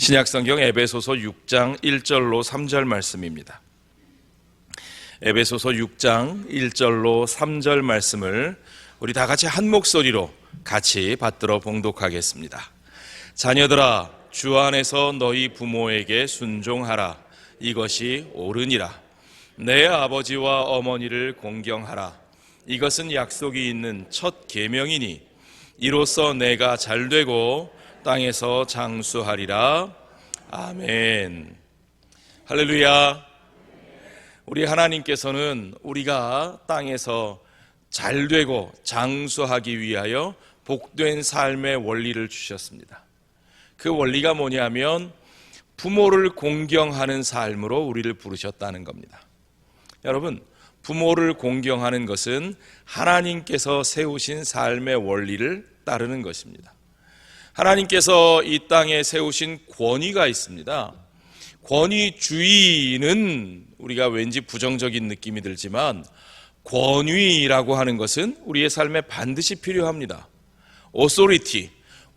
신약성경 에베소서 6장 1절로 3절 말씀입니다. 에베소서 6장 1절로 3절 말씀을 우리 다 같이 한 목소리로 같이 받들어 봉독하겠습니다. 자녀들아, 주 안에서 너희 부모에게 순종하라. 이것이 옳으니라. 내 아버지와 어머니를 공경하라. 이것은 약속이 있는 첫 계명이니 이로써 내가 잘되고 땅에서 장수하리라. 아멘. 할렐루야. 우리 하나님께서는 우리가 땅에서 잘되고 장수하기 위하여 복된 삶의 원리를 주셨습니다. 그 원리가 뭐냐면 부모를 공경하는 삶으로 우리를 부르셨다는 겁니다. 여러분, 부모를 공경하는 것은 하나님께서 세우신 삶의 원리를 따르는 것입니다. 하나님께서 이 땅에 세우신 권위가 있습니다. 권위주의는 우리가 왠지 부정적인 느낌이 들지만 권위라고 하는 것은 우리의 삶에 반드시 필요합니다. authority,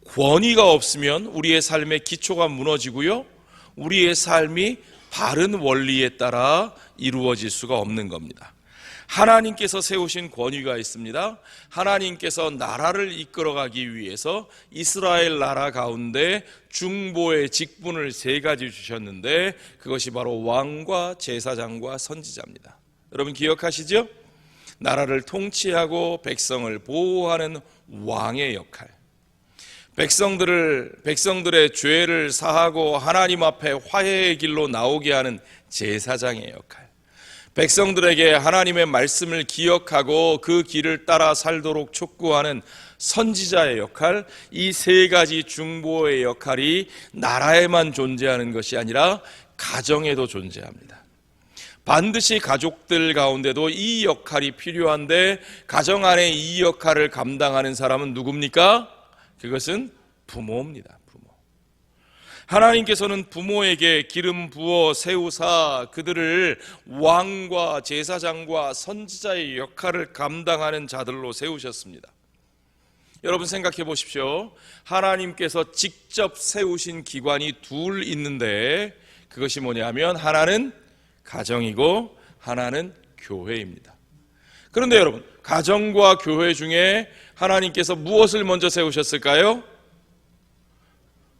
권위가 없으면 우리의 삶의 기초가 무너지고요, 우리의 삶이 바른 원리에 따라 이루어질 수가 없는 겁니다. 하나님께서 세우신 권위가 있습니다. 하나님께서 나라를 이끌어가기 위해서 이스라엘 나라 가운데 중보의 직분을 세 가지 주셨는데 그것이 바로 왕과 제사장과 선지자입니다. 여러분 기억하시죠? 나라를 통치하고 백성을 보호하는 왕의 역할, 백성들의 죄를 사하고 하나님 앞에 화해의 길로 나오게 하는 제사장의 역할, 백성들에게 하나님의 말씀을 기억하고 그 길을 따라 살도록 촉구하는 선지자의 역할, 이 세 가지 중보의 역할이 나라에만 존재하는 것이 아니라 가정에도 존재합니다. 반드시 가족들 가운데도 이 역할이 필요한데 가정 안에 이 역할을 감당하는 사람은 누굽니까? 그것은 부모입니다. 하나님께서는 부모에게 기름 부어 세우사 그들을 왕과 제사장과 선지자의 역할을 감당하는 자들로 세우셨습니다. 여러분 생각해 보십시오. 하나님께서 직접 세우신 기관이 둘 있는데 그것이 뭐냐면 하나는 가정이고 하나는 교회입니다. 그런데 여러분, 가정과 교회 중에 하나님께서 무엇을 먼저 세우셨을까요?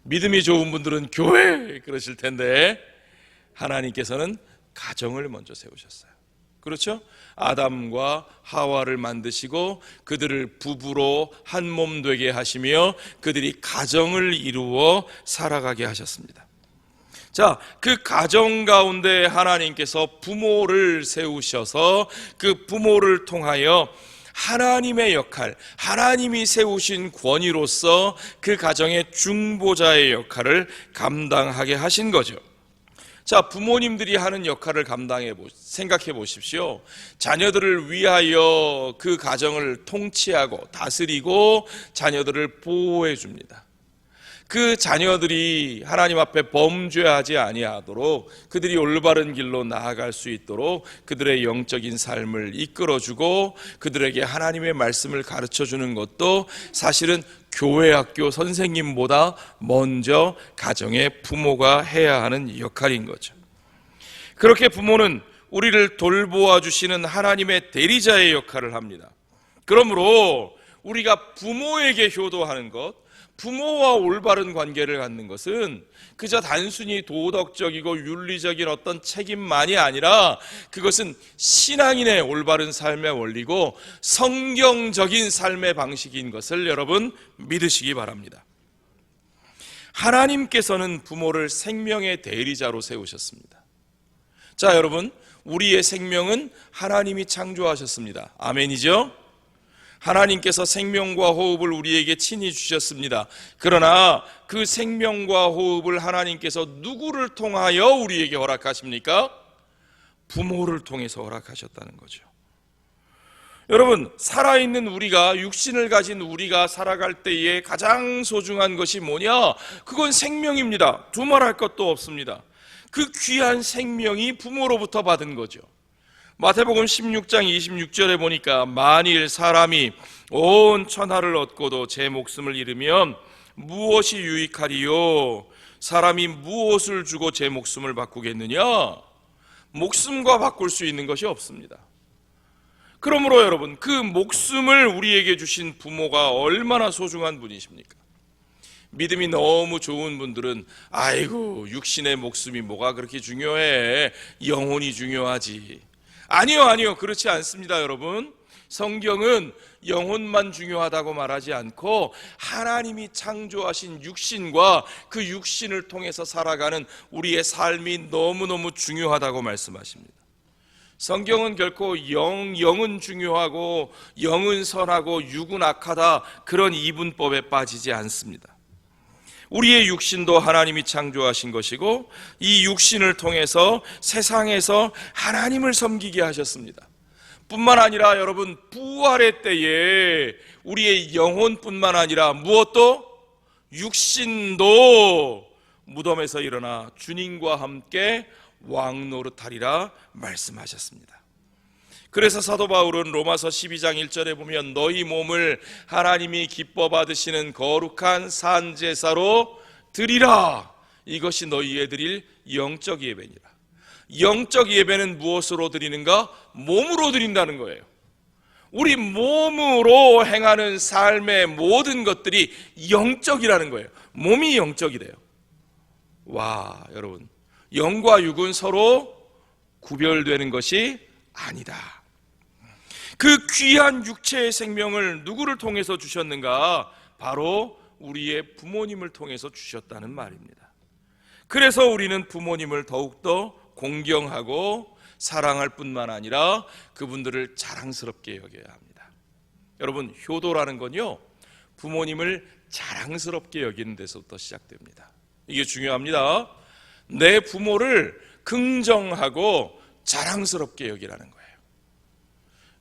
믿음이 좋은 분들은 교회 그러실 텐데 하나님께서는 가정을 먼저 세우셨어요. 그렇죠? 아담과 하와를 만드시고 그들을 부부로 한 몸 되게 하시며 그들이 가정을 이루어 살아가게 하셨습니다. 자, 그 가정 가운데 하나님께서 부모를 세우셔서 그 부모를 통하여 하나님의 역할, 하나님이 세우신 권위로서 그 가정의 중보자의 역할을 감당하게 하신 거죠. 자, 부모님들이 하는 역할을 생각해 보십시오. 자녀들을 위하여 그 가정을 통치하고 다스리고 자녀들을 보호해 줍니다. 그 자녀들이 하나님 앞에 범죄하지 아니하도록 그들이 올바른 길로 나아갈 수 있도록 그들의 영적인 삶을 이끌어주고 그들에게 하나님의 말씀을 가르쳐주는 것도 사실은 교회 학교 선생님보다 먼저 가정의 부모가 해야 하는 역할인 거죠. 그렇게 부모는 우리를 돌보아 주시는 하나님의 대리자의 역할을 합니다. 그러므로 우리가 부모에게 효도하는 것, 부모와 올바른 관계를 갖는 것은 그저 단순히 도덕적이고 윤리적인 어떤 책임만이 아니라 그것은 신앙인의 올바른 삶의 원리고 성경적인 삶의 방식인 것을 여러분 믿으시기 바랍니다. 하나님께서는 부모를 생명의 대리자로 세우셨습니다. 자, 여러분, 우리의 생명은 하나님이 창조하셨습니다. 아멘이죠? 하나님께서 생명과 호흡을 우리에게 친히 주셨습니다. 그러나 그 생명과 호흡을 하나님께서 누구를 통하여 우리에게 허락하십니까? 부모를 통해서 허락하셨다는 거죠. 여러분, 살아있는 우리가, 육신을 가진 우리가 살아갈 때에 가장 소중한 것이 뭐냐? 그건 생명입니다. 두말할 것도 없습니다. 그 귀한 생명이 부모로부터 받은 거죠. 마태복음 16장 26절에 보니까 만일 사람이 온 천하를 얻고도 제 목숨을 잃으면 무엇이 유익하리요? 사람이 무엇을 주고 제 목숨을 바꾸겠느냐? 목숨과 바꿀 수 있는 것이 없습니다. 그러므로 여러분, 그 목숨을 우리에게 주신 부모가 얼마나 소중한 분이십니까? 믿음이 너무 좋은 분들은 아이고, 육신의 목숨이 뭐가 그렇게 중요해? 영혼이 중요하지. 아니요, 그렇지 않습니다, 여러분. 성경은 영혼만 중요하다고 말하지 않고 하나님이 창조하신 육신과 그 육신을 통해서 살아가는 우리의 삶이 너무너무 중요하다고 말씀하십니다. 성경은 결코 영은 중요하고 영은 선하고 육은 악하다, 그런 이분법에 빠지지 않습니다. 우리의 육신도 하나님이 창조하신 것이고 이 육신을 통해서 세상에서 하나님을 섬기게 하셨습니다. 뿐만 아니라 여러분, 부활의 때에 우리의 영혼뿐만 아니라 무엇도? 육신도 무덤에서 일어나 주님과 함께 왕노릇하리라 말씀하셨습니다. 그래서 사도 바울은 로마서 12장 1절에 보면 너희 몸을 하나님이 기뻐 받으시는 거룩한 산제사로 드리라, 이것이 너희의 드릴 영적 예배니라. 영적 예배는 무엇으로 드리는가? 몸으로 드린다는 거예요. 우리 몸으로 행하는 삶의 모든 것들이 영적이라는 거예요. 몸이 영적이래요. 와, 여러분, 영과 육은 서로 구별되는 것이 아니다. 그 귀한 육체의 생명을 누구를 통해서 주셨는가? 바로 우리의 부모님을 통해서 주셨다는 말입니다. 그래서 우리는 부모님을 더욱더 공경하고 사랑할 뿐만 아니라 그분들을 자랑스럽게 여겨야 합니다. 여러분, 효도라는 건요, 부모님을 자랑스럽게 여기는 데서부터 시작됩니다. 이게 중요합니다. 내 부모를 긍정하고 자랑스럽게 여기라는 거예요.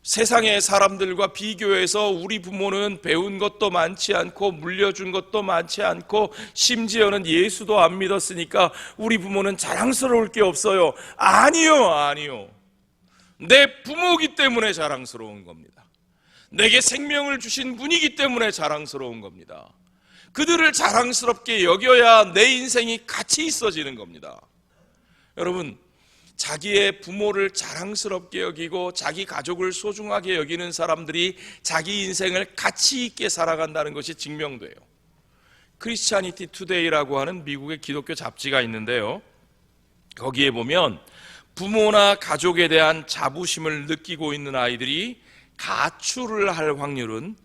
세상의 사람들과 비교해서 우리 부모는 배운 것도 많지 않고 물려준 것도 많지 않고 심지어는 예수도 안 믿었으니까 우리 부모는 자랑스러울 게 없어요. 아니요. 내 부모이기 때문에 자랑스러운 겁니다. 내게 생명을 주신 분이기 때문에 자랑스러운 겁니다. 그들을 자랑스럽게 여겨야 내 인생이 가치 있어지는 겁니다. 여러분, 자기의 부모를 자랑스럽게 여기고 자기 가족을 소중하게 여기는 사람들이 자기 인생을 가치 있게 살아간다는 것이 증명돼요. 크리스찬니티 투데이라고 하는 미국의 기독교 잡지가 있는데요, 거기에 보면 부모나 가족에 대한 자부심을 느끼고 있는 아이들이 가출을 할 확률은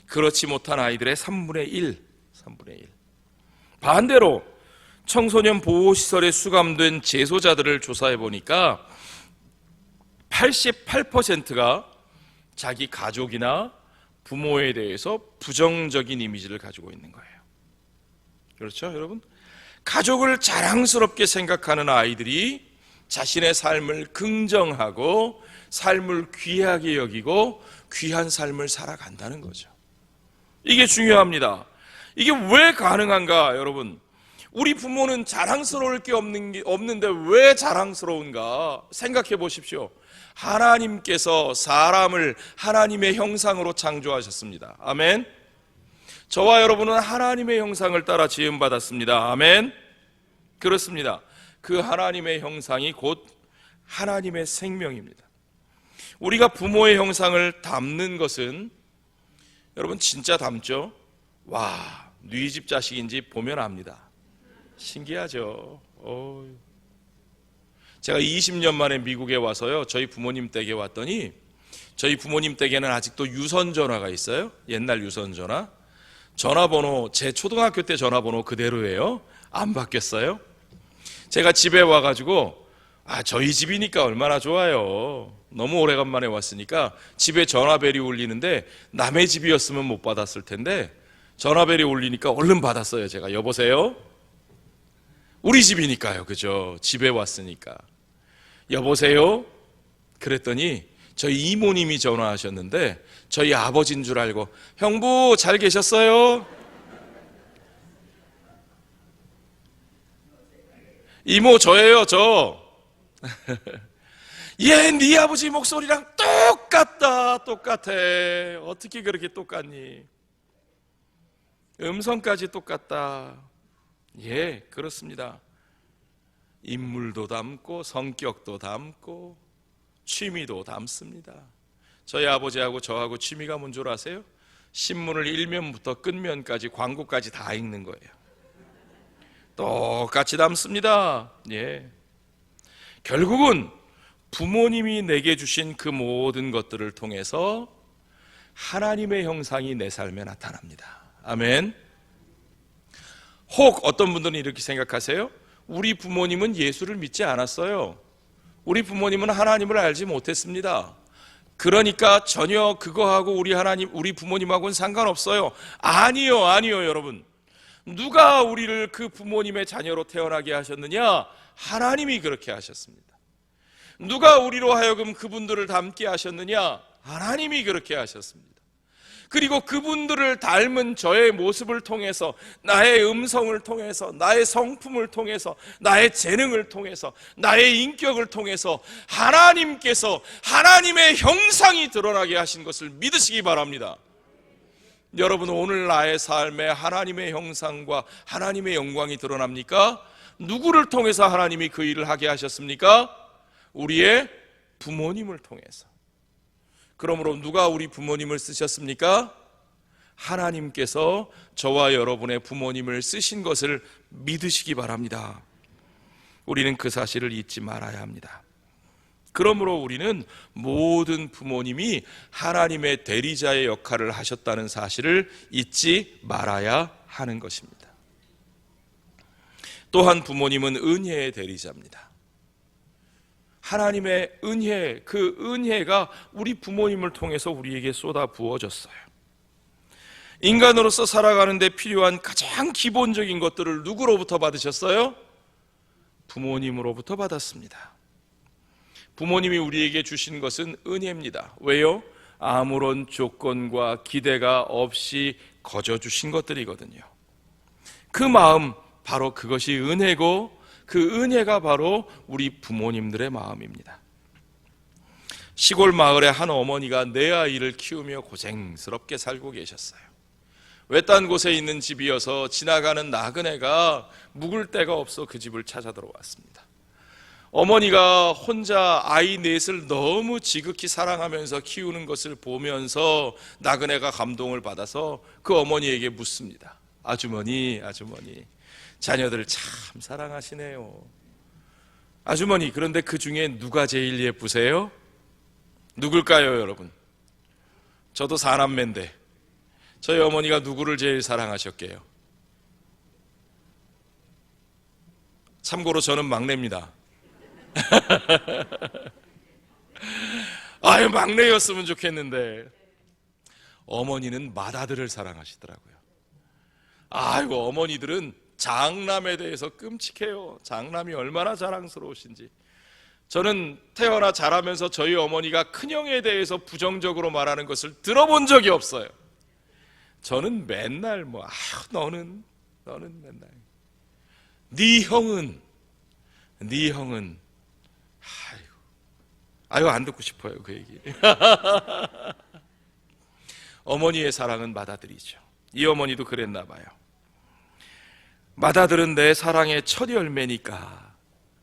그렇지 못한 아이들의 3분의 1. 반대로 청소년 보호시설에 수감된 재소자들을 조사해 보니까 88%가 자기 가족이나 부모에 대해서 부정적인 이미지를 가지고 있는 거예요. 그렇죠, 여러분? 가족을 자랑스럽게 생각하는 아이들이 자신의 삶을 긍정하고 삶을 귀하게 여기고 귀한 삶을 살아간다는 거죠. 이게 중요합니다. 이게 왜 가능한가, 여러분? 우리 부모는 자랑스러울 게 없는데 왜 자랑스러운가 생각해 보십시오. 하나님께서 사람을 하나님의 형상으로 창조하셨습니다. 아멘. 저와 여러분은 하나님의 형상을 따라 지음받았습니다. 아멘. 그렇습니다. 그 하나님의 형상이 곧 하나님의 생명입니다. 우리가 부모의 형상을 닮는 것은 여러분 진짜 닮죠? 와, 네 집 자식인지 보면 압니다. 신기하죠. 제가 20년 만에 미국에 와서요, 저희 부모님 댁에 왔더니 저희 부모님 댁에는 아직도 유선전화가 있어요. 옛날 유선전화. 전화번호, 제 초등학교 때 전화번호 그대로예요. 안 바뀌었어요. 제가 집에 와가지고 저희 집이니까 얼마나 좋아요. 너무 오래간만에 왔으니까 집에 전화벨이 울리는데 남의 집이었으면 못 받았을 텐데 전화벨이 울리니까 얼른 받았어요. 제가 여보세요? 우리 집이니까요, 그죠? 집에 왔으니까. 여보세요? 그랬더니 저희 이모님이 전화하셨는데 저희 아버지인 줄 알고 형부 잘 계셨어요? 이모 저예요, 저. 얘 네 아버지 목소리랑 똑같다. 어떻게 그렇게 똑같니? 음성까지 똑같다. 예, 그렇습니다. 인물도 담고 성격도 담고 취미도 담습니다. 저희 아버지하고 저하고 취미가 뭔 줄 아세요? 신문을 1면부터 끝면까지 광고까지 다 읽는 거예요. 똑같이 담습니다. 예. 결국은 부모님이 내게 주신 그 모든 것들을 통해서 하나님의 형상이 내 삶에 나타납니다. 아멘. 혹 어떤 분들은 이렇게 생각하세요. 우리 부모님은 예수를 믿지 않았어요. 우리 부모님은 하나님을 알지 못했습니다. 그러니까 전혀 그거하고 우리 부모님하고는 상관없어요. 아니요, 여러분. 누가 우리를 그 부모님의 자녀로 태어나게 하셨느냐? 하나님이 그렇게 하셨습니다. 누가 우리로 하여금 그분들을 닮게 하셨느냐? 하나님이 그렇게 하셨습니다. 그리고 그분들을 닮은 저의 모습을 통해서, 나의 음성을 통해서, 나의 성품을 통해서, 나의 재능을 통해서, 나의 인격을 통해서 하나님께서 하나님의 형상이 드러나게 하신 것을 믿으시기 바랍니다. 여러분, 오늘 나의 삶에 하나님의 형상과 하나님의 영광이 드러납니까? 누구를 통해서 하나님이 그 일을 하게 하셨습니까? 우리의 부모님을 통해서. 그러므로 누가 우리 부모님을 쓰셨습니까? 하나님께서 저와 여러분의 부모님을 쓰신 것을 믿으시기 바랍니다. 우리는 그 사실을 잊지 말아야 합니다. 그러므로 우리는 모든 부모님이 하나님의 대리자의 역할을 하셨다는 사실을 잊지 말아야 하는 것입니다. 또한 부모님은 은혜의 대리자입니다. 하나님의 은혜, 그 은혜가 우리 부모님을 통해서 우리에게 쏟아 부어졌어요. 인간으로서 살아가는 데 필요한 가장 기본적인 것들을 누구로부터 받으셨어요? 부모님으로부터 받았습니다. 부모님이 우리에게 주신 것은 은혜입니다. 왜요? 아무런 조건과 기대가 없이 거저 주신 것들이거든요. 그 마음, 바로 그것이 은혜고, 그 은혜가 바로 우리 부모님들의 마음입니다. 시골 마을의 한 어머니가 네 아이를 키우며 고생스럽게 살고 계셨어요. 외딴 곳에 있는 집이어서 지나가는 나그네가 묵을 데가 없어 그 집을 찾아 들어왔습니다. 어머니가 혼자 아이 넷을 너무 지극히 사랑하면서 키우는 것을 보면서 나그네가 감동을 받아서 그 어머니에게 묻습니다. 아주머니, 자녀들을 참 사랑하시네요. 아주머니, 그런데 그 중에 누가 제일 예쁘세요? 누굴까요, 여러분? 저도 사남매인데 저희 어머니가 누구를 제일 사랑하셨게요? 참고로 저는 막내입니다. 아유, 막내였으면 좋겠는데. 어머니는 맏아들을 사랑하시더라고요. 아이고, 어머니들은 장남에 대해서 끔찍해요. 장남이 얼마나 자랑스러우신지. 저는 태어나 자라면서 저희 어머니가 큰형에 대해서 부정적으로 말하는 것을 들어본 적이 없어요. 저는 맨날 너는 맨날 네 형은 아유 안 듣고 싶어요, 그 얘기. 어머니의 사랑은 맏아들이죠. 이 어머니도 그랬나 봐요. 맏아들은 내 사랑의 첫 열매니까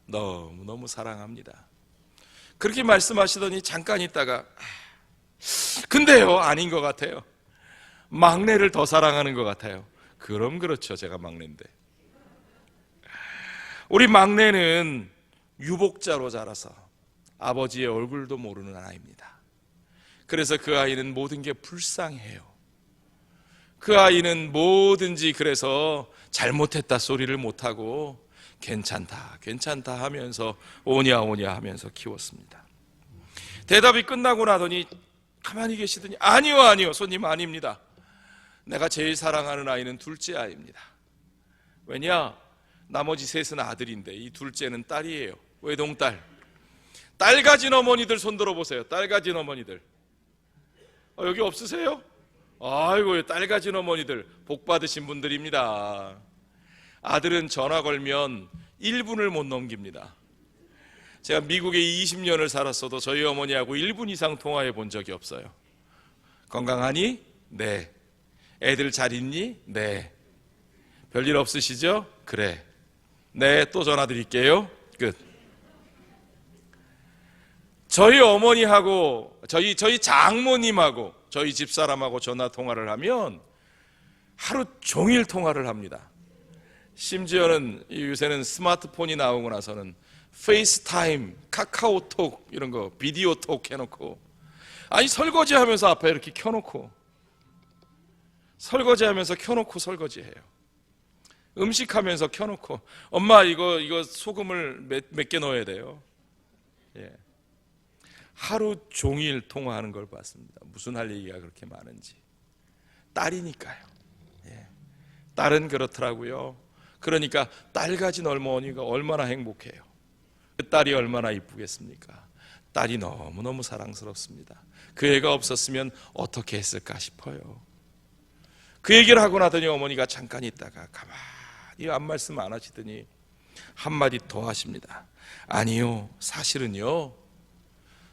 너무너무 사랑합니다. 그렇게 말씀하시더니 잠깐 있다가 근데요, 아닌 것 같아요. 막내를 더 사랑하는 것 같아요. 그럼 그렇죠, 제가 막내인데. 우리 막내는 유복자로 자라서 아버지의 얼굴도 모르는 아이입니다. 그래서 그 아이는 모든 게 불쌍해요. 그 아이는 뭐든지 그래서 잘못했다 소리를 못하고 괜찮다 하면서 오냐 하면서 키웠습니다. 대답이 끝나고 나더니 가만히 계시더니 아니요 손님, 아닙니다. 내가 제일 사랑하는 아이는 둘째 아이입니다. 왜냐? 나머지 셋은 아들인데 이 둘째는 딸이에요. 외동딸. 딸 가진 어머니들 손 들어보세요. 딸 가진 어머니들. 여기 없으세요? 아이고, 딸 가진 어머니들 복 받으신 분들입니다. 아들은 전화 걸면 1분을 못 넘깁니다. 제가 미국에 20년을 살았어도 저희 어머니하고 1분 이상 통화해 본 적이 없어요. 건강하니? 네. 애들 잘 있니? 네. 별일 없으시죠? 그래. 네, 또 전화 드릴게요. 끝. 저희 어머니하고 저희 장모님하고 저희 집사람하고 전화 통화를 하면 하루 종일 통화를 합니다. 심지어는 요새는 스마트폰이 나오고 나서는 페이스타임, 카카오톡 이런 거 비디오톡 해놓고, 아니 설거지하면서 앞에 이렇게 켜놓고, 설거지하면서 켜놓고 설거지해요. 음식하면서 켜놓고, 엄마 이거 소금을 몇 개 넣어야 돼요. 예. 하루 종일 통화하는 걸 봤습니다. 무슨 할 얘기가 그렇게 많은지. 딸이니까요. 예. 딸은 그렇더라고요. 그러니까 딸 가진 어머니가 얼마나 행복해요. 그 딸이 얼마나 이쁘겠습니까? 딸이 너무너무 사랑스럽습니다. 그 애가 없었으면 어떻게 했을까 싶어요. 그 얘기를 하고 나더니 어머니가 잠깐 있다가 가만히 아무 말씀 안 하시더니 한마디 더 하십니다. 아니요, 사실은요,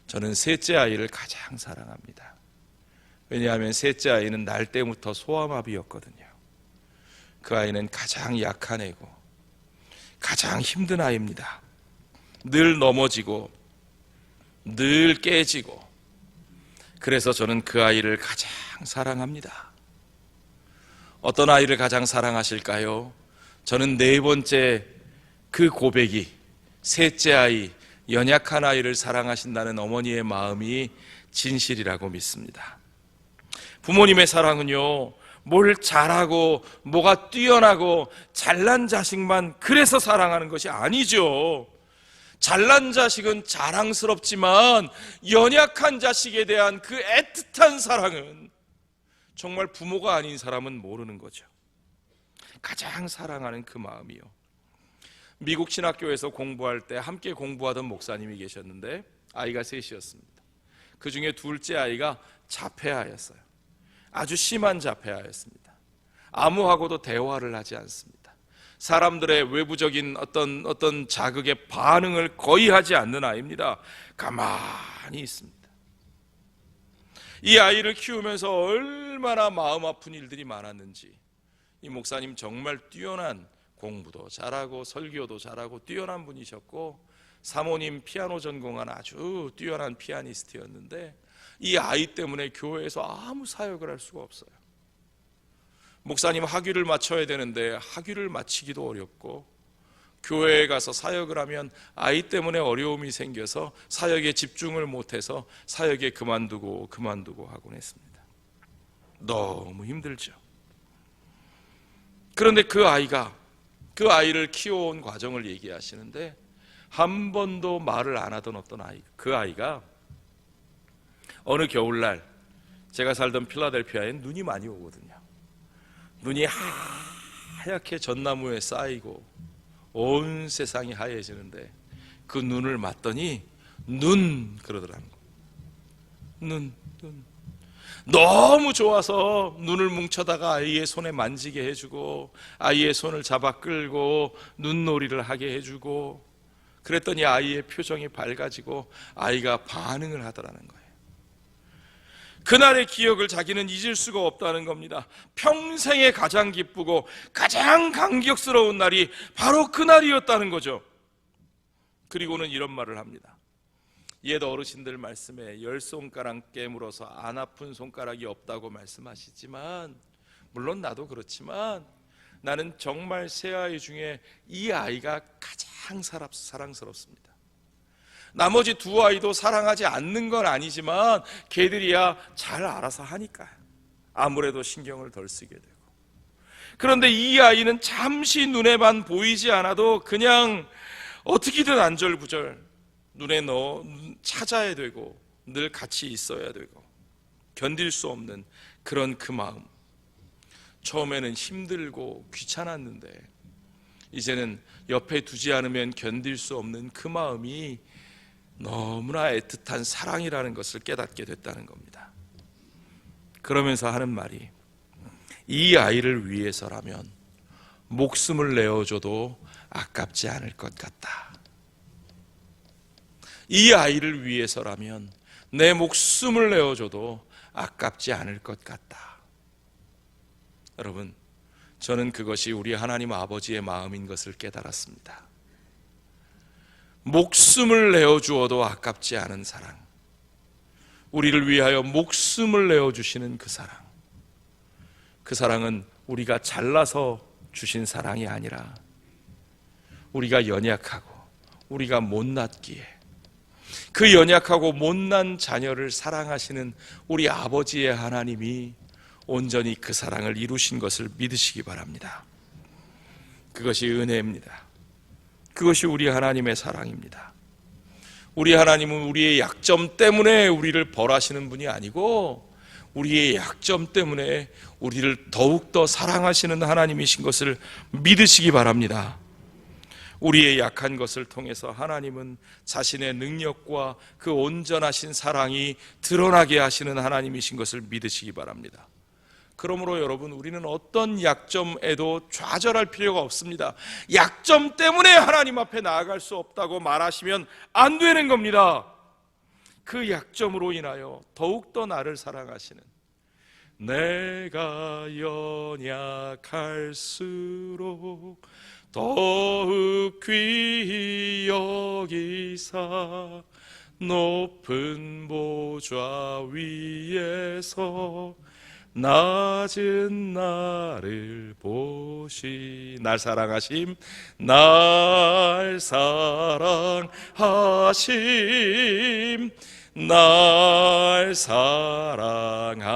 저는 셋째 아이를 가장 사랑합니다. 왜냐하면 셋째 아이는 날 때부터 소아마비였거든요. 그 아이는 가장 약한 애고 가장 힘든 아이입니다. 늘 넘어지고 늘 깨지고, 그래서 저는 그 아이를 가장 사랑합니다. 어떤 아이를 가장 사랑하실까요? 저는 네 번째 그 고백이 셋째 아이, 연약한 아이를 사랑하신다는 어머니의 마음이 진실이라고 믿습니다. 부모님의 사랑은요, 뭘 잘하고 뭐가 뛰어나고 잘난 자식만 그래서 사랑하는 것이 아니죠. 잘난 자식은 자랑스럽지만 연약한 자식에 대한 그 애틋한 사랑은 정말 부모가 아닌 사람은 모르는 거죠. 가장 사랑하는 그 마음이요. 미국 신학교에서 공부할 때 함께 공부하던 목사님이 계셨는데 아이가 셋이었습니다. 그 중에 둘째 아이가 자폐아였어요. 아주 심한 자폐아였습니다. 아무하고도 대화를 하지 않습니다. 사람들의 외부적인 어떤 자극에 반응을 거의 하지 않는 아이입니다. 가만히 있습니다. 이 아이를 키우면서 얼마나 마음 아픈 일들이 많았는지, 이 목사님 정말 뛰어난, 공부도 잘하고 설교도 잘하고 뛰어난 분이셨고, 사모님 피아노 전공한 아주 뛰어난 피아니스트였는데 이 아이 때문에 교회에서 아무 사역을 할 수가 없어요. 목사님 학위를 마쳐야 되는데 학위를 마치기도 어렵고, 교회에 가서 사역을 하면 아이 때문에 어려움이 생겨서 사역에 집중을 못해서 사역에 그만두고 하곤 했습니다. 너무 힘들죠. 그런데 그 아이를 키워온 과정을 얘기하시는데 한 번도 말을 안 하던 어떤 아이, 그 아이가 어느 겨울날, 제가 살던 필라델피아엔 눈이 많이 오거든요. 눈이 하얗게 전나무에 쌓이고 온 세상이 하얘지는데 그 눈을 맞더니 그러더라는 거예요. 눈. 너무 좋아서 눈을 뭉쳐다가 아이의 손에 만지게 해주고 아이의 손을 잡아 끌고 눈놀이를 하게 해주고, 그랬더니 아이의 표정이 밝아지고 아이가 반응을 하더라는 거예요. 그날의 기억을 자기는 잊을 수가 없다는 겁니다. 평생에 가장 기쁘고 가장 감격스러운 날이 바로 그날이었다는 거죠. 그리고는 이런 말을 합니다. 옛 어르신들 말씀에 10손가락 깨물어서 안 아픈 손가락이 없다고 말씀하시지만, 물론 나도 그렇지만 나는 정말 세 아이 중에 이 아이가 가장 사랑스럽습니다. 나머지 두 아이도 사랑하지 않는 건 아니지만 걔들이야 잘 알아서 하니까 아무래도 신경을 덜 쓰게 되고, 그런데 이 아이는 잠시 눈에만 보이지 않아도 그냥 어떻게든 안절부절 눈에 넣어 찾아야 되고 늘 같이 있어야 되고 견딜 수 없는 그런 그 마음. 처음에는 힘들고 귀찮았는데 이제는 옆에 두지 않으면 견딜 수 없는 그 마음이 너무나 애틋한 사랑이라는 것을 깨닫게 됐다는 겁니다. 그러면서 하는 말이, 이 아이를 위해서라면 목숨을 내어줘도 아깝지 않을 것 같다. 이 아이를 위해서라면 내 목숨을 내어줘도 아깝지 않을 것 같다. 여러분, 저는 그것이 우리 하나님 아버지의 마음인 것을 깨달았습니다. 목숨을 내어주어도 아깝지 않은 사랑, 우리를 위하여 목숨을 내어주시는 그 사랑, 그 사랑은 우리가 잘나서 주신 사랑이 아니라 우리가 연약하고 우리가 못났기에 그 연약하고 못난 자녀를 사랑하시는 우리 아버지의 하나님이 온전히 그 사랑을 이루신 것을 믿으시기 바랍니다. 그것이 은혜입니다. 그것이 우리 하나님의 사랑입니다. 우리 하나님은 우리의 약점 때문에 우리를 벌하시는 분이 아니고 우리의 약점 때문에 우리를 더욱더 사랑하시는 하나님이신 것을 믿으시기 바랍니다. 우리의 약한 것을 통해서 하나님은 자신의 능력과 그 온전하신 사랑이 드러나게 하시는 하나님이신 것을 믿으시기 바랍니다. 그러므로 여러분, 우리는 어떤 약점에도 좌절할 필요가 없습니다. 약점 때문에 하나님 앞에 나아갈 수 없다고 말하시면 안 되는 겁니다. 그 약점으로 인하여 더욱더 나를 사랑하시는, 내가 연약할수록 더욱 귀히 여기사 높은 보좌 위에서 낮은 나를 날 사랑하심, 날 사랑하심, 날 사랑하심,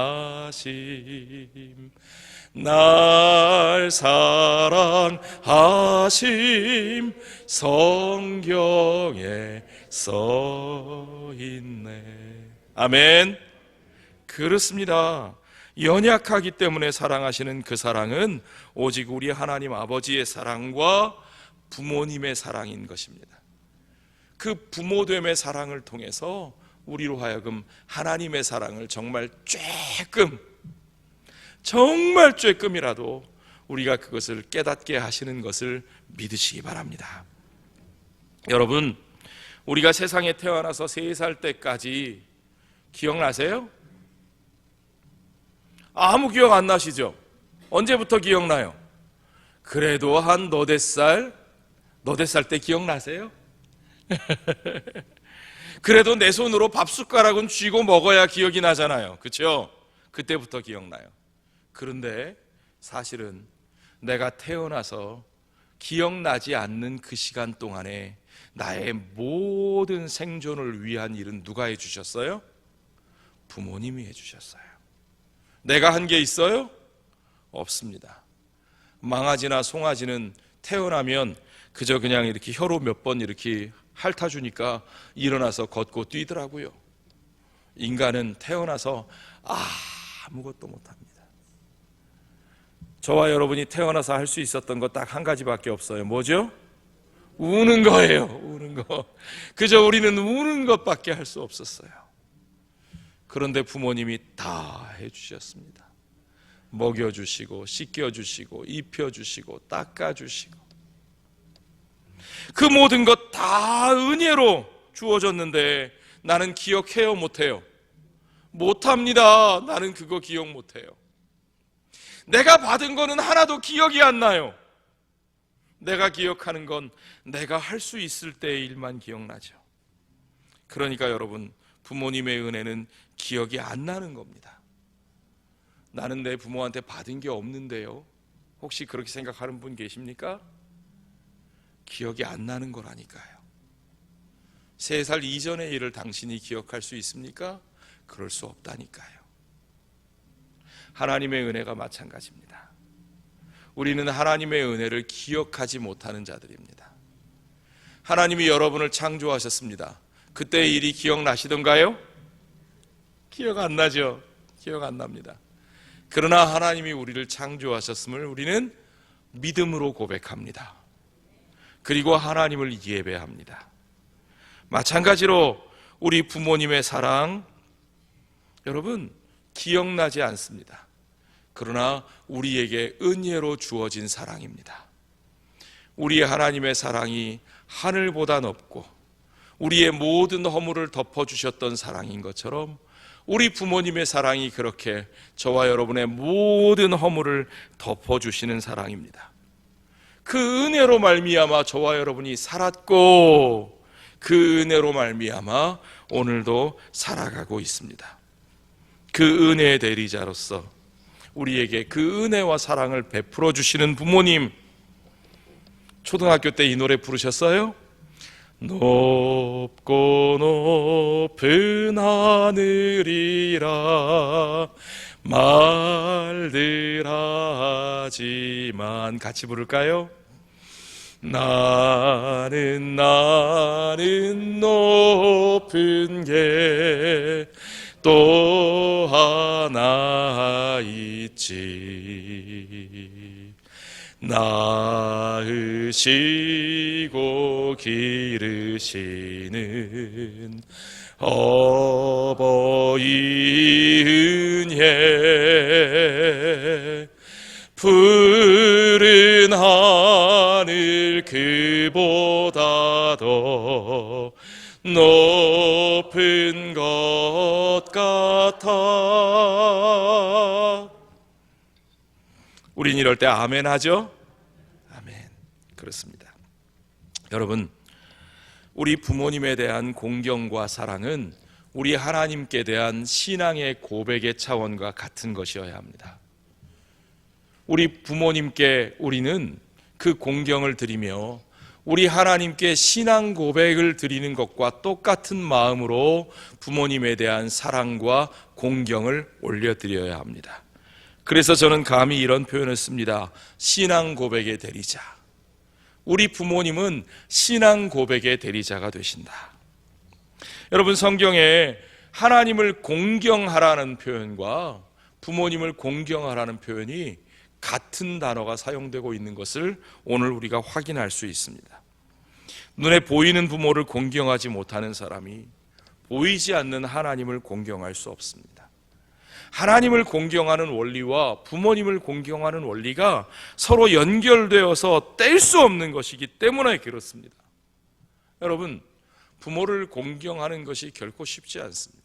날 사랑하심, 성경에 써있네. 아멘. 그렇습니다. 연약하기 때문에 사랑하시는 그 사랑은 오직 우리 하나님 아버지의 사랑과 부모님의 사랑인 것입니다. 그 부모됨의 사랑을 통해서 우리로 하여금 하나님의 사랑을 정말 쬐끔이라도 우리가 그것을 깨닫게 하시는 것을 믿으시기 바랍니다. 여러분, 우리가 세상에 태어나서 3살 때까지 기억나세요? 아무 기억 안 나시죠? 언제부터 기억나요? 그래도 한 너댓 살 때 기억나세요? 그래도 내 손으로 밥 숟가락은 쥐고 먹어야 기억이 나잖아요. 그렇죠? 그때부터 기억나요. 그런데 사실은 내가 태어나서 기억나지 않는 그 시간 동안에 나의 모든 생존을 위한 일은 누가 해주셨어요? 부모님이 해주셨어요. 내가 한 게 있어요? 없습니다. 망아지나 송아지는 태어나면 그저 그냥 이렇게 혀로 몇 번 이렇게 핥아주니까 일어나서 걷고 뛰더라고요. 인간은 태어나서 아무것도 못합니다. 저와 여러분이 태어나서 할 수 있었던 거 딱 한 가지밖에 없어요. 뭐죠? 우는 거예요. 우는 거. 그저 우리는 우는 것밖에 할 수 없었어요. 그런데 부모님이 다 해주셨습니다. 먹여주시고 씻겨주시고 입혀주시고 닦아주시고 그 모든 것 다 은혜로 주어졌는데 나는 기억해요? 못해요? 못합니다. 나는 그거 기억 못해요. 내가 받은 거는 하나도 기억이 안 나요. 내가 기억하는 건 내가 할 수 있을 때의 일만 기억나죠. 그러니까 여러분, 부모님의 은혜는 기억이 안 나는 겁니다. 나는 내 부모한테 받은 게 없는데요. 혹시 그렇게 생각하는 분 계십니까? 기억이 안 나는 거라니까요. 3살 이전의 일을 당신이 기억할 수 있습니까? 그럴 수 없다니까요. 하나님의 은혜가 마찬가지입니다. 우리는 하나님의 은혜를 기억하지 못하는 자들입니다. 하나님이 여러분을 창조하셨습니다. 그때의 일이 기억나시던가요? 기억 안 나죠? 기억 안 납니다. 그러나 하나님이 우리를 창조하셨음을 우리는 믿음으로 고백합니다. 그리고 하나님을 예배합니다. 마찬가지로 우리 부모님의 사랑, 여러분, 기억나지 않습니다. 그러나 우리에게 은혜로 주어진 사랑입니다. 우리 하나님의 사랑이 하늘보다 높고 우리의 모든 허물을 덮어주셨던 사랑인 것처럼 우리 부모님의 사랑이 그렇게 저와 여러분의 모든 허물을 덮어주시는 사랑입니다. 그 은혜로 말미암아 저와 여러분이 살았고, 그 은혜로 말미암아 오늘도 살아가고 있습니다. 그 은혜의 대리자로서 우리에게 그 은혜와 사랑을 베풀어 주시는 부모님, 초등학교 때 이 노래 부르셨어요? 높고 높은 하늘이라 말들 하지만, 같이 부를까요? 나는 높은 게 또 하나 있지. 낳으시고 기르시는 어버이 은혜, 푸른 하늘 그보다 더 높은 것 같아. 우린 이럴 때 아멘 하죠? 아멘. 그렇습니다. 여러분, 우리 부모님에 대한 공경과 사랑은 우리 하나님께 대한 신앙의 고백의 차원과 같은 것이어야 합니다. 우리 부모님께 우리는 그 공경을 드리며 우리 하나님께 신앙 고백을 드리는 것과 똑같은 마음으로 부모님에 대한 사랑과 공경을 올려드려야 합니다. 그래서 저는 감히 이런 표현을 씁니다. 신앙 고백의 대리자. 우리 부모님은 신앙 고백의 대리자가 되신다. 여러분, 성경에 하나님을 공경하라는 표현과 부모님을 공경하라는 표현이 같은 단어가 사용되고 있는 것을 오늘 우리가 확인할 수 있습니다. 눈에 보이는 부모를 공경하지 못하는 사람이 보이지 않는 하나님을 공경할 수 없습니다. 하나님을 공경하는 원리와 부모님을 공경하는 원리가 서로 연결되어서 뗄 수 없는 것이기 때문에 그렇습니다. 여러분, 부모를 공경하는 것이 결코 쉽지 않습니다.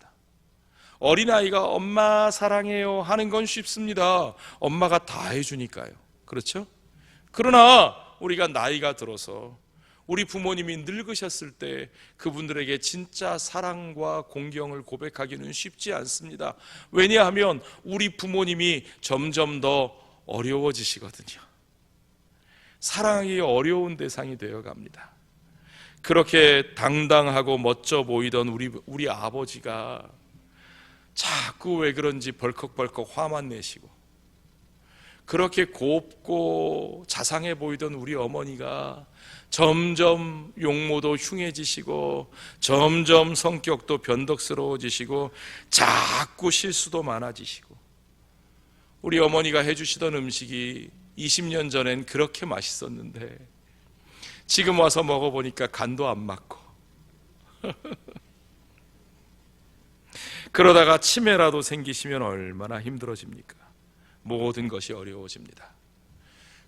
어린아이가 엄마 사랑해요 하는 건 쉽습니다. 엄마가 다 해주니까요. 그렇죠? 그러나 우리가 나이가 들어서 우리 부모님이 늙으셨을 때 그분들에게 진짜 사랑과 공경을 고백하기는 쉽지 않습니다. 왜냐하면 우리 부모님이 점점 더 어려워지시거든요. 사랑하기 어려운 대상이 되어갑니다. 그렇게 당당하고 멋져 보이던 우리 아버지가 자꾸 왜 그런지 벌컥벌컥 화만 내시고, 그렇게 곱고 자상해 보이던 우리 어머니가 점점 용모도 흉해지시고 점점 성격도 변덕스러워지시고 자꾸 실수도 많아지시고, 우리 어머니가 해주시던 음식이 20년 전엔 그렇게 맛있었는데 지금 와서 먹어보니까 간도 안 맞고 그러다가 치매라도 생기시면 얼마나 힘들어집니까? 모든 것이 어려워집니다.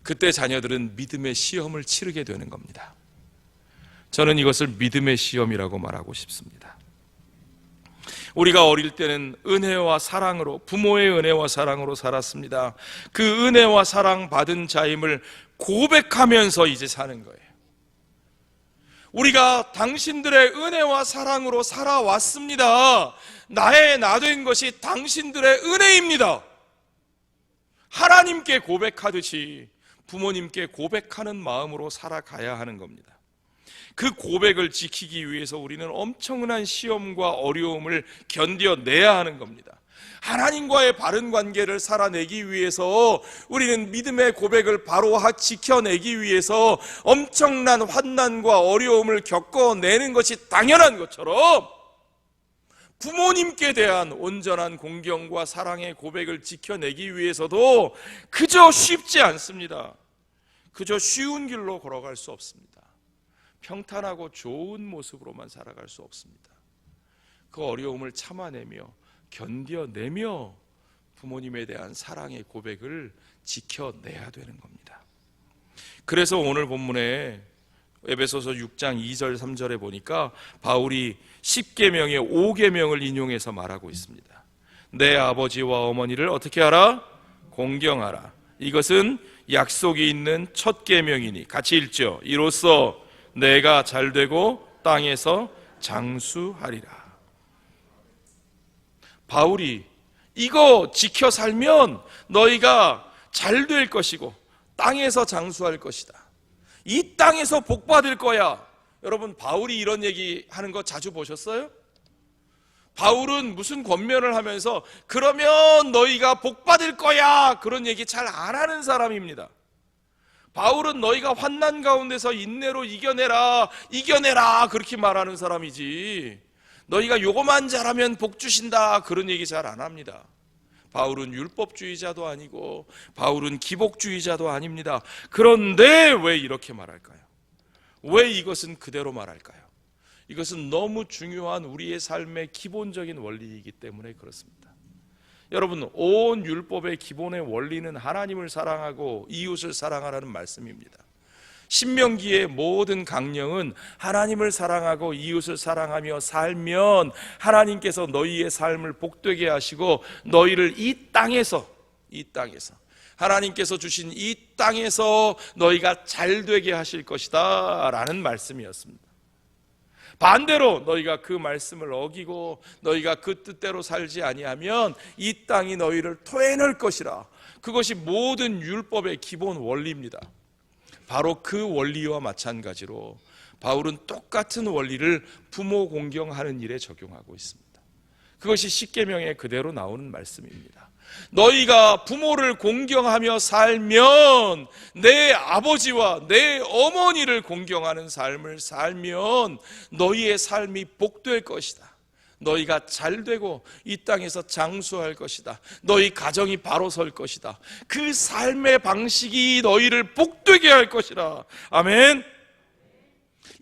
그때 자녀들은 믿음의 시험을 치르게 되는 겁니다. 저는 이것을 믿음의 시험이라고 말하고 싶습니다. 우리가 어릴 때는 은혜와 사랑으로, 부모의 은혜와 사랑으로 살았습니다. 그 은혜와 사랑 받은 자임을 고백하면서 이제 사는 거예요. 우리가 당신들의 은혜와 사랑으로 살아왔습니다. 나의 나 된 것이 당신들의 은혜입니다. 하나님께 고백하듯이 부모님께 고백하는 마음으로 살아가야 하는 겁니다. 그 고백을 지키기 위해서 우리는 엄청난 시험과 어려움을 견뎌내야 하는 겁니다. 하나님과의 바른 관계를 살아내기 위해서 우리는 믿음의 고백을 바로 지켜내기 위해서 엄청난 환난과 어려움을 겪어내는 것이 당연한 것처럼 부모님께 대한 온전한 공경과 사랑의 고백을 지켜내기 위해서도 그저 쉽지 않습니다. 그저 쉬운 길로 걸어갈 수 없습니다. 평탄하고 좋은 모습으로만 살아갈 수 없습니다. 그 어려움을 참아내며 견뎌내며 부모님에 대한 사랑의 고백을 지켜내야 되는 겁니다. 그래서 오늘 본문에 에베소서 6장 2절 3절에 보니까 바울이 10계명의 5계명을 인용해서 말하고 있습니다. 내 아버지와 어머니를 어떻게 하라? 공경하라. 이것은 약속이 있는 첫 계명이니, 같이 읽죠. 이로써 내가 잘되고 땅에서 장수하리라. 바울이 이거 지켜 살면 너희가 잘 될 것이고 땅에서 장수할 것이다. 이 땅에서 복 받을 거야. 여러분, 바울이 이런 얘기 하는 거 자주 보셨어요? 바울은 무슨 권면을 하면서 그러면 너희가 복 받을 거야, 그런 얘기 잘 안 하는 사람입니다. 바울은 너희가 환난 가운데서 인내로 이겨내라 그렇게 말하는 사람이지, 너희가 요거만 잘하면 복 주신다 그런 얘기 잘 안 합니다. 바울은 율법주의자도 아니고 바울은 기복주의자도 아닙니다. 그런데 왜 이렇게 말할까요? 왜 이것은 그대로 말할까요? 이것은 너무 중요한 우리의 삶의 기본적인 원리이기 때문에 그렇습니다. 여러분, 온 율법의 기본의 원리는 하나님을 사랑하고 이웃을 사랑하라는 말씀입니다. 신명기의 모든 강령은 하나님을 사랑하고 이웃을 사랑하며 살면 하나님께서 너희의 삶을 복되게 하시고 너희를 이 땅에서 하나님께서 주신 이 땅에서 너희가 잘되게 하실 것이다 라는 말씀이었습니다. 반대로 너희가 그 말씀을 어기고 너희가 그 뜻대로 살지 아니하면 이 땅이 너희를 토해낼 것이라. 그것이 모든 율법의 기본 원리입니다. 바로 그 원리와 마찬가지로 바울은 똑같은 원리를 부모 공경하는 일에 적용하고 있습니다. 그것이 십계명에 그대로 나오는 말씀입니다. 너희가 부모를 공경하며 살면, 내 아버지와 내 어머니를 공경하는 삶을 살면 너희의 삶이 복될 것이다. 너희가 잘되고 이 땅에서 장수할 것이다. 너희 가정이 바로 설 것이다. 그 삶의 방식이 너희를 복되게 할 것이라. 아멘.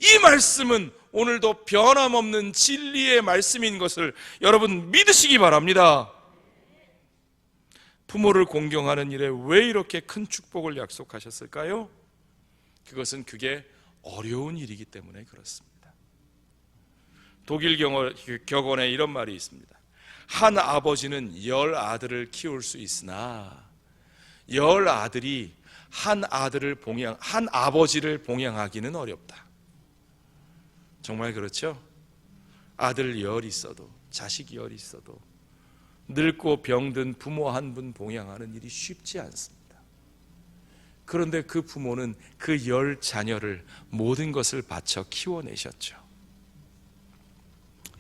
이 말씀은 오늘도 변함없는 진리의 말씀인 것을 여러분 믿으시기 바랍니다. 부모를 공경하는 일에 왜 이렇게 큰 축복을 약속하셨을까요? 그게 어려운 일이기 때문에 그렇습니다. 독일 격언에 이런 말이 있습니다. 한 아버지는 10아들을 키울 수 있으나 10아들이 한 아버지를 봉양하기는 어렵다. 정말 그렇죠? 아들 10이 있어도, 자식 10이 있어도 늙고 병든 부모 한 분 봉양하는 일이 쉽지 않습니다. 그런데 그 부모는 그 10 자녀를 모든 것을 바쳐 키워내셨죠.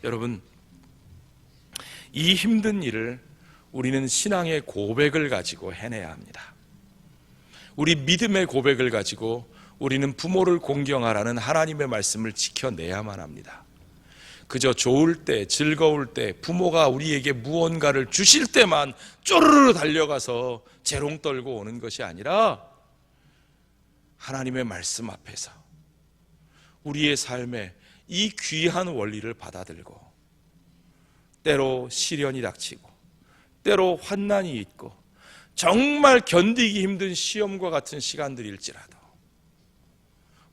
여러분, 이 힘든 일을 우리는 신앙의 고백을 가지고 해내야 합니다. 우리 믿음의 고백을 가지고 우리는 부모를 공경하라는 하나님의 말씀을 지켜내야만 합니다. 그저 좋을 때, 즐거울 때, 부모가 우리에게 무언가를 주실 때만 쪼르르 달려가서 재롱 떨고 오는 것이 아니라 하나님의 말씀 앞에서 우리의 삶에 이 귀한 원리를 받아들고, 때로 시련이 닥치고 때로 환난이 있고 정말 견디기 힘든 시험과 같은 시간들일지라도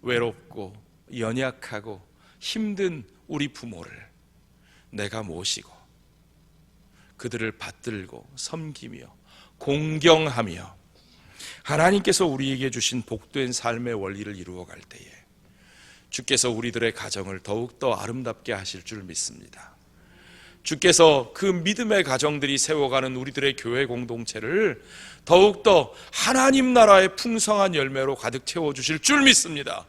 외롭고 연약하고 힘든 우리 부모를 내가 모시고 그들을 받들고 섬기며 공경하며 하나님께서 우리에게 주신 복된 삶의 원리를 이루어갈 때에 주께서 우리들의 가정을 더욱더 아름답게 하실 줄 믿습니다. 주께서 그 믿음의 가정들이 세워가는 우리들의 교회 공동체를 더욱더 하나님 나라의 풍성한 열매로 가득 채워주실 줄 믿습니다.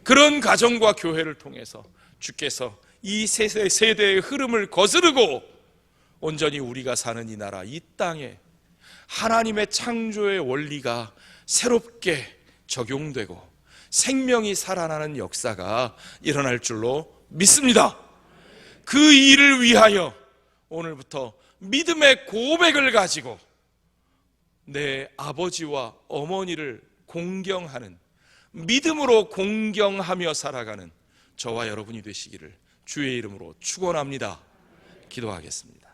그런 가정과 교회를 통해서 주께서 이 세대의 흐름을 거스르고 온전히 우리가 사는 이 나라, 이 땅에 하나님의 창조의 원리가 새롭게 적용되고 생명이 살아나는 역사가 일어날 줄로 믿습니다. 그 일을 위하여 오늘부터 믿음의 고백을 가지고 내 아버지와 어머니를 공경하는, 믿음으로 공경하며 살아가는 저와 여러분이 되시기를 주의 이름으로 축원합니다. 기도하겠습니다.